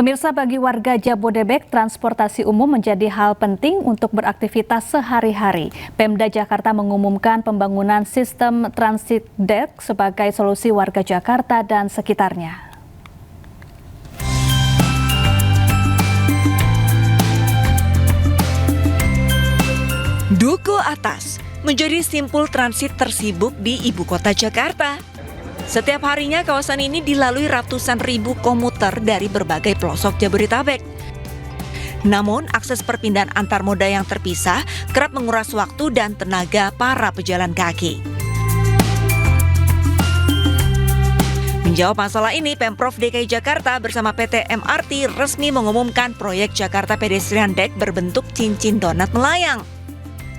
Pemirsa, bagi warga Jabodebek, transportasi umum menjadi hal penting untuk beraktivitas sehari-hari. Pemda Jakarta mengumumkan pembangunan sistem transit deck sebagai solusi warga Jakarta dan sekitarnya. Duku Atas menjadi simpul transit tersibuk di ibu kota Jakarta. Setiap harinya kawasan ini dilalui ratusan ribu komuter dari berbagai pelosok Jabodetabek. Namun, akses perpindahan antar moda yang terpisah kerap menguras waktu dan tenaga para pejalan kaki. Menjawab masalah ini, Pemprov DKI Jakarta bersama PT MRT resmi mengumumkan proyek Jakarta Pedestrian Deck berbentuk cincin donat melayang.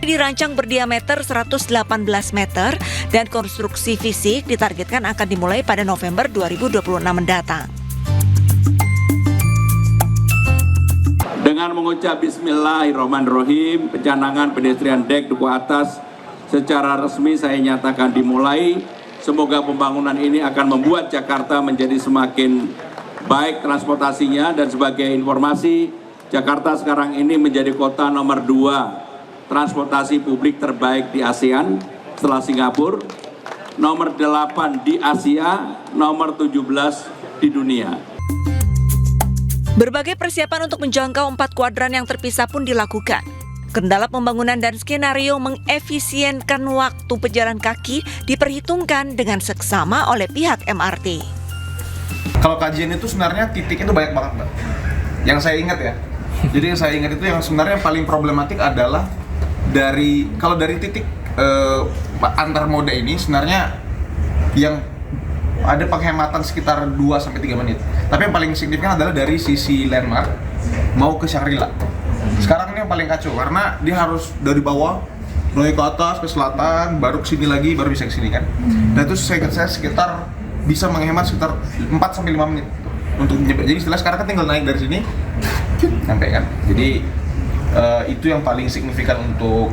Dirancang berdiameter 118 meter dan konstruksi fisik ditargetkan akan dimulai pada November 2026 mendatang. Dengan mengucap Bismillahirrahmanirrahim, pencanangan pedestrian deck Duku Atas secara resmi saya nyatakan dimulai. Semoga pembangunan ini akan membuat Jakarta menjadi semakin baik transportasinya, dan sebagai informasi, Jakarta sekarang ini menjadi kota nomor 2 transportasi publik terbaik di ASEAN setelah Singapura, nomor 8 di Asia, nomor 17 di dunia. Berbagai persiapan untuk menjangkau 4 kuadran yang terpisah pun dilakukan. Kendala pembangunan dan skenario mengefisienkan waktu pejalan kaki diperhitungkan dengan seksama oleh pihak MRT. Kalau kajian itu sebenarnya titik itu banyak banget, Mbak. Yang saya ingat ya. Jadi yang saya ingat itu yang sebenarnya paling problematik adalah dari titik antar moda ini sebenarnya yang ada penghematan sekitar 2-3 menit. Tapi yang paling signifikan adalah dari sisi landmark mau ke Shangri-La. Sekarang ini yang paling kacau karena dia harus dari bawah naik ke atas ke selatan, baru ke sini lagi, baru bisa ke sini kan. Dan itu saya sekitar bisa menghemat sekitar 4-5 menit untuk nyampe. Jadi setelah sekarang kan tinggal naik dari sini sampai kan. Jadi itu yang paling signifikan untuk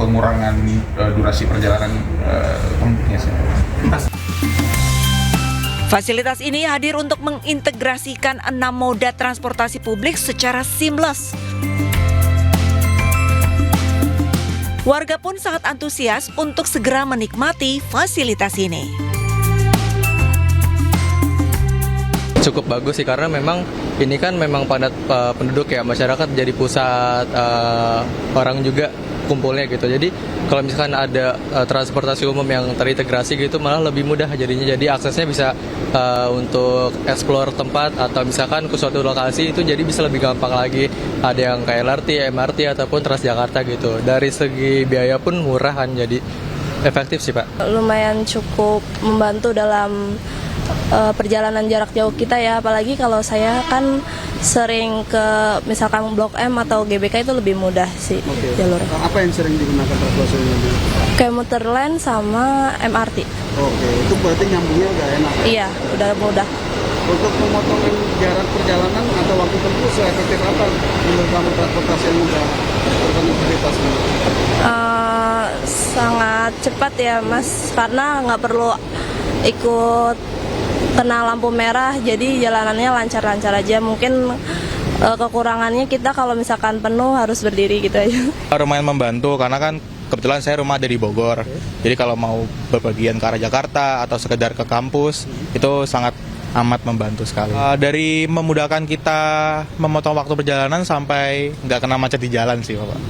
pengurangan durasi perjalanan komuknya. Fasilitas ini hadir untuk mengintegrasikan 6 moda transportasi publik secara seamless. Warga pun sangat antusias untuk segera menikmati fasilitas ini. Cukup bagus sih, karena memang ini kan memang padat penduduk ya, masyarakat jadi pusat orang juga kumpulnya gitu. Jadi kalau misalkan ada transportasi umum yang terintegrasi gitu malah lebih mudah jadinya. Jadi aksesnya bisa untuk explore tempat atau misalkan ke suatu lokasi itu jadi bisa lebih gampang lagi. Ada yang kayak LRT, MRT ataupun Transjakarta gitu. Dari segi biaya pun murah kan, jadi efektif sih Pak. Lumayan cukup membantu dalam perjalanan jarak jauh kita ya, apalagi kalau saya kan sering ke misalkan Blok M atau GBK itu lebih mudah sih jalurnya. Apa yang sering digunakan transportasinya? Kayak Muterland sama MRT. Oke, itu berarti nyambungnya udah enak. Iya, udah mudah. Untuk memotong jarak perjalanan atau waktu tempuh seefektif apa menurut kamu transportasi yang mudah berkonektivitas? Sangat cepat ya Mas, karena nggak perlu ikut kena lampu merah, jadi jalanannya lancar-lancar aja. Mungkin kekurangannya kita kalau misalkan penuh harus berdiri gitu aja. Lumayan membantu karena kan kebetulan saya rumah ada di Bogor. Jadi kalau mau bepergian ke arah Jakarta atau sekedar ke kampus itu sangat amat membantu sekali. Dari memudahkan kita memotong waktu perjalanan sampai nggak kena macet di jalan sih Bapak.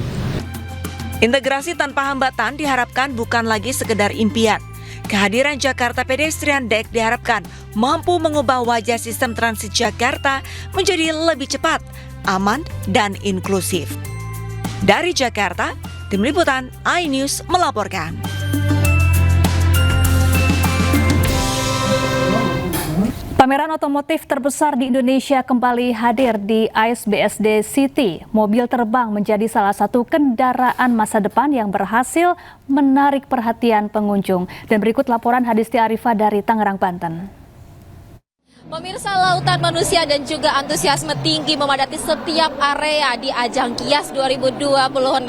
Integrasi tanpa hambatan diharapkan bukan lagi sekedar impian. Kehadiran Jakarta Pedestrian Deck diharapkan mampu mengubah wajah sistem transit Jakarta menjadi lebih cepat, aman, dan inklusif. Dari Jakarta, Tim Liputan iNews melaporkan. Pameran otomotif terbesar di Indonesia kembali hadir di ISBSD City. Mobil terbang menjadi salah satu kendaraan masa depan yang berhasil menarik perhatian pengunjung. Dan berikut laporan Hadisti Arifah dari Tangerang, Banten. Pemirsa, lautan manusia dan juga antusiasme tinggi memadati setiap area di ajang Gias 2026.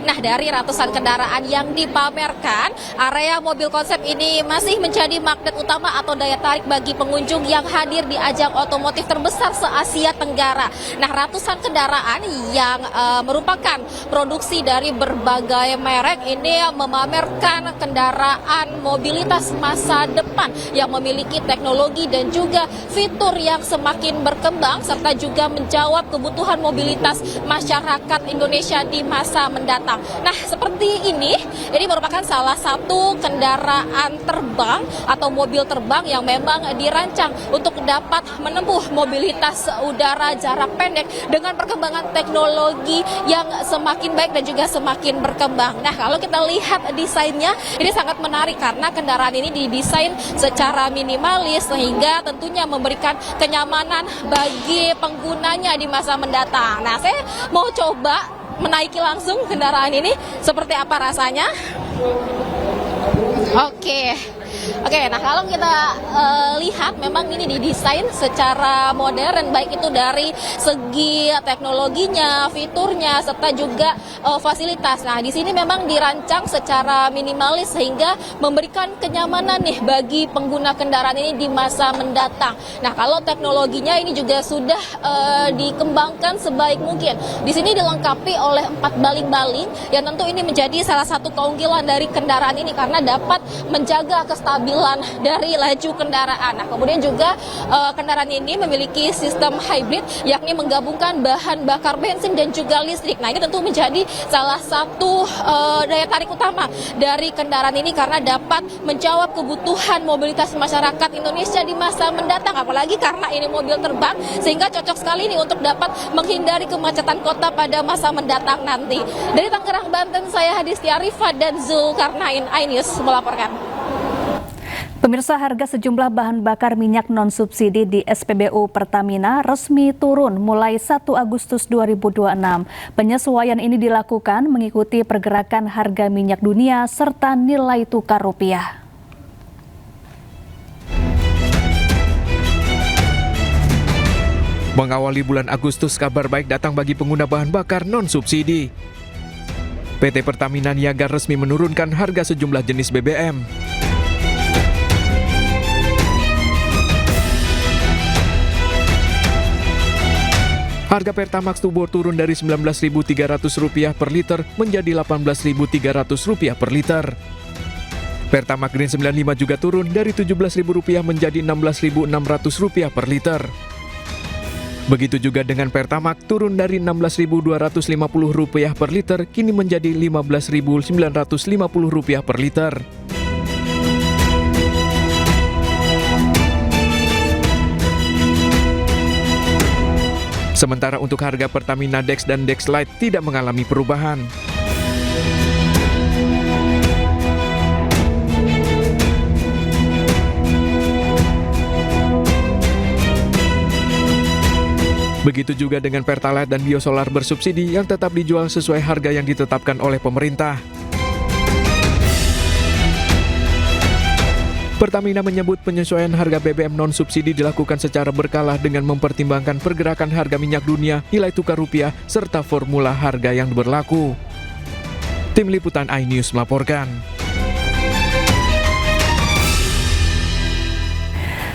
Nah, dari ratusan kendaraan yang dipamerkan, area mobil konsep ini masih menjadi magnet utama atau daya tarik bagi pengunjung yang hadir di ajang otomotif terbesar se-Asia Tenggara. Nah, ratusan kendaraan yang merupakan produksi dari berbagai merek ini memamerkan kendaraan mobilitas masa depan yang memiliki teknologi dan juga fitur yang semakin berkembang serta juga menjawab kebutuhan mobilitas masyarakat Indonesia di masa mendatang. Nah, seperti ini merupakan salah satu kendaraan terbang atau mobil terbang yang memang dirancang untuk dapat menempuh mobilitas udara jarak pendek dengan perkembangan teknologi yang semakin baik dan juga semakin berkembang. Nah, kalau kita lihat desainnya, ini sangat menarik karena kendaraan ini didesain secara minimalis sehingga tentunya memberikan kenyamanan bagi penggunanya di masa mendatang. Nah, saya mau coba menaiki langsung kendaraan ini, seperti apa rasanya. Oke, nah kalau kita lihat memang ini didesain secara modern, baik itu dari segi teknologinya, fiturnya, serta juga fasilitas. Nah, di sini memang dirancang secara minimalis sehingga memberikan kenyamanan nih bagi pengguna kendaraan ini di masa mendatang. Nah, kalau teknologinya ini juga sudah dikembangkan sebaik mungkin. Di sini dilengkapi oleh 4 baling-baling yang tentu ini menjadi salah satu keunggulan dari kendaraan ini karena dapat menjaga kestabilan dari laju kendaraan. Nah, kemudian juga kendaraan ini memiliki sistem hybrid, yakni menggabungkan bahan bakar bensin dan juga listrik. Nah, ini tentu menjadi salah satu daya tarik utama dari kendaraan ini karena dapat menjawab kebutuhan mobilitas masyarakat Indonesia di masa mendatang. Apalagi karena ini mobil terbang, sehingga cocok sekali ini untuk dapat menghindari kemacetan kota pada masa mendatang nanti. Dari Tangerang, Banten, saya Hadisti Arifah dan Zulkarnain, iNews melaporkan. Pemirsa, harga sejumlah bahan bakar minyak non-subsidi di SPBU Pertamina resmi turun mulai 1 Agustus 2026. Penyesuaian ini dilakukan mengikuti pergerakan harga minyak dunia serta nilai tukar rupiah. Mengawali bulan Agustus, kabar baik datang bagi pengguna bahan bakar non-subsidi. PT Pertamina Niaga resmi menurunkan harga sejumlah jenis BBM. Harga Pertamax Tuborg turun dari Rp19.300 per liter menjadi Rp18.300 per liter. Pertamax Green 95 juga turun dari Rp17.000 menjadi Rp16.600 per liter. Begitu juga dengan Pertamax turun dari Rp16.250 per liter kini menjadi Rp15.950 per liter. Sementara untuk harga Pertamina Dex dan Dex Lite tidak mengalami perubahan. Begitu juga dengan Pertalite dan Biosolar bersubsidi yang tetap dijual sesuai harga yang ditetapkan oleh pemerintah. Pertamina menyebut penyesuaian harga BBM non-subsidi dilakukan secara berkala dengan mempertimbangkan pergerakan harga minyak dunia, nilai tukar rupiah, serta formula harga yang berlaku. Tim Liputan iNews melaporkan.